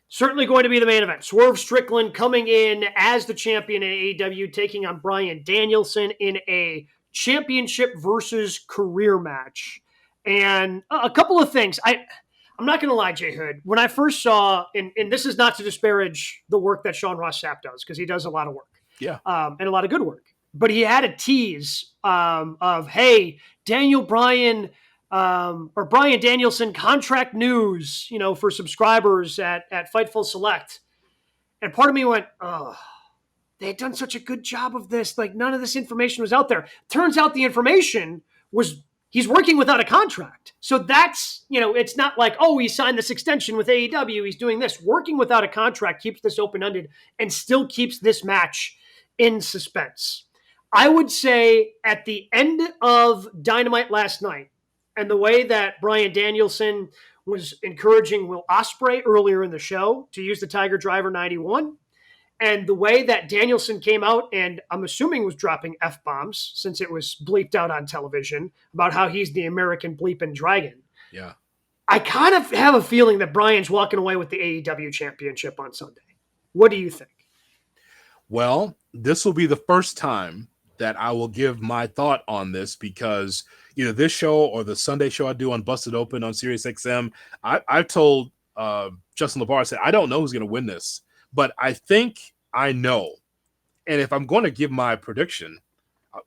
Certainly going to be the main event. Swerve Strickland coming in as the champion in AEW, taking on Bryan Danielson in a championship versus career match. And a couple of things. I'm not going to lie, Jay Hood. When I first saw, and this is not to disparage the work that Sean Ross Sapp does, because he does a lot of work. Yeah. And a lot of good work. But he had a tease of, hey, Daniel Bryan or Bryan Danielson contract news, for subscribers at Fightful Select. And part of me went, oh, they had done such a good job of this. Like, none of this information was out there. Turns out the information was he's working without a contract. So that's, it's not like, oh, he signed this extension with AEW. He's doing this. Working without a contract keeps this open-ended and still keeps this match in suspense. I would say at the end of Dynamite last night, and the way that Bryan Danielson was encouraging Will Ospreay earlier in the show to use the Tiger Driver 91, and the way that Danielson came out and I'm assuming was dropping F-bombs since it was bleeped out on television about how he's the American bleeping dragon. Yeah. I kind of have a feeling that Bryan's walking away with the AEW championship on Sunday. What do you think? Well, this will be the first time that I will give my thought on this because either this show or the Sunday show I do on Busted Open on SiriusXM, I've told Justin LaBar, I said, I don't know who's going to win this, but I think I know. And if I'm going to give my prediction,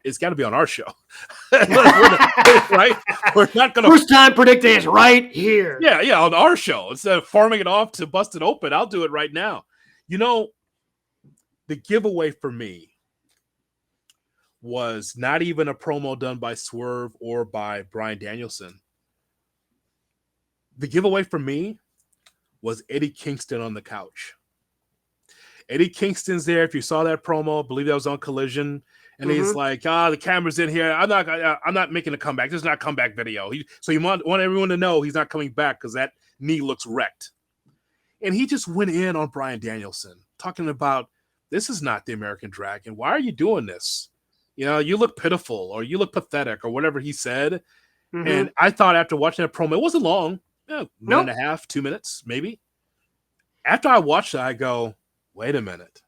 it's got to be on our show. Right? We're not going to. First time predicting is right here. Yeah, on our show. Instead of farming it off to Busted Open, I'll do it right now. The giveaway for me was not even a promo done by Swerve or by Bryan Danielson. The giveaway for me was Eddie Kingston on the couch. Eddie Kingston's there. If you saw that promo, I believe that was on Collision, and he's like, the camera's in here. I'm not making a comeback. This is not a comeback video. So you want everyone to know he's not coming back because that knee looks wrecked. And he just went in on Bryan Danielson, talking about, this is not the American Dragon. Why are you doing this? You look pitiful or you look pathetic or whatever he said. Mm-hmm. And I thought after watching that promo, it wasn't long, minute and a half, 2 minutes, maybe. After I watched it, I go, wait a minute.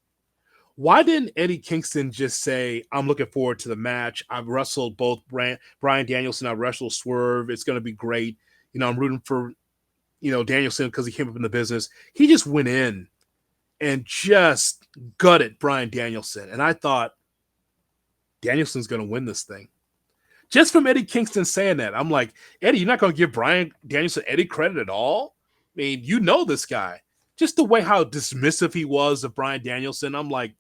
Why didn't Eddie Kingston just say, I'm looking forward to the match. I've wrestled both Bryan Danielson. I've wrestled Swerve. It's going to be great. I'm rooting for, Danielson because he came up in the business. He just went in and just gutted Bryan Danielson. And I thought, Danielson's going to win this thing. Just from Eddie Kingston saying that, I'm like, Eddie, you're not going to give Bryan Danielson any credit at all? I mean, this guy. Just the way how dismissive he was of Bryan Danielson, I'm like,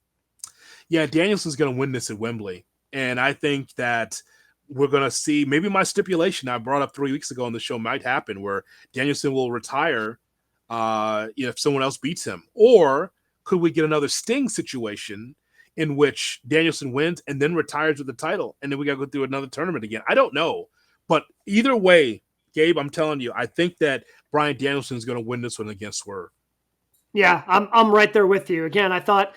yeah, Danielson's going to win this at Wembley. And I think that we're going to see maybe my stipulation I brought up 3 weeks ago on the show might happen where Danielson will retire if someone else beats him. Or could we get another Sting situation in which Danielson wins and then retires with the title, and then we got to go through another tournament again? I don't know. But either way, Gabe, I'm telling you, I think that Bryan Danielson is going to win this one against Swerve. Yeah, I'm right there with you. Again, I thought,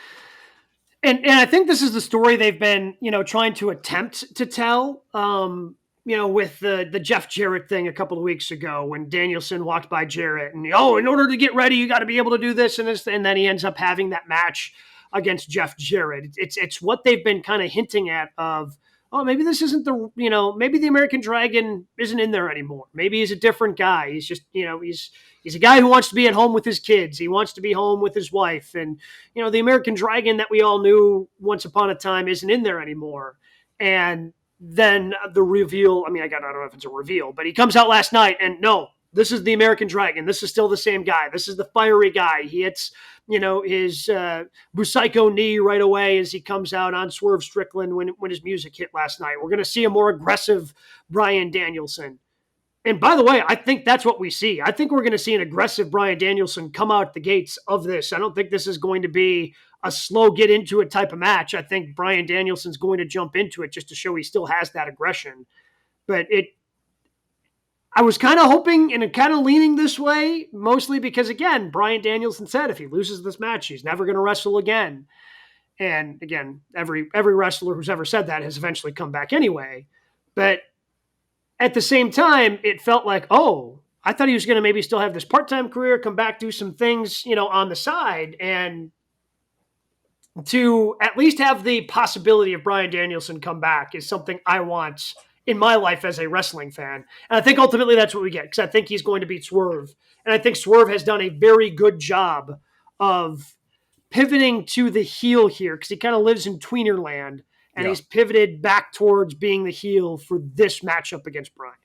and I think this is the story they've been, trying to attempt to tell, with the Jeff Jarrett thing a couple of weeks ago when Danielson walked by Jarrett and, in order to get ready, you got to be able to do this and this, and then he ends up having that match against Jeff Jarrett. It's what they've been kind of hinting at of, maybe this isn't maybe the American Dragon isn't in there anymore. Maybe he's a different guy. He's just, he's a guy who wants to be at home with his kids. He wants to be home with his wife. And, the American Dragon that we all knew once upon a time isn't in there anymore. And then the reveal, I don't know if it's a reveal, but he comes out last night and no, this is the American Dragon. This is still the same guy. This is the fiery guy. He hits, his Busaiku knee right away as he comes out on Swerve Strickland when his music hit last night. We're going to see a more aggressive Bryan Danielson. And by the way, I think that's what we see. I think we're going to see an aggressive Bryan Danielson come out the gates of this. I don't think this is going to be a slow get into it type of match. I think Bryan Danielson's going to jump into it just to show he still has that aggression. But I was kind of hoping and kind of leaning this way, mostly because, again, Bryan Danielson said if he loses this match, he's never going to wrestle again. And, again, every wrestler who's ever said that has eventually come back anyway. But at the same time, it felt like, I thought he was going to maybe still have this part-time career, come back, do some things, on the side, and to at least have the possibility of Bryan Danielson come back is something I want in my life as a wrestling fan. And I think ultimately that's what we get, because I think he's going to beat Swerve. And I think Swerve has done a very good job of pivoting to the heel here, because he kind of lives in tweener land, and he's pivoted back towards being the heel for this matchup against Bryan.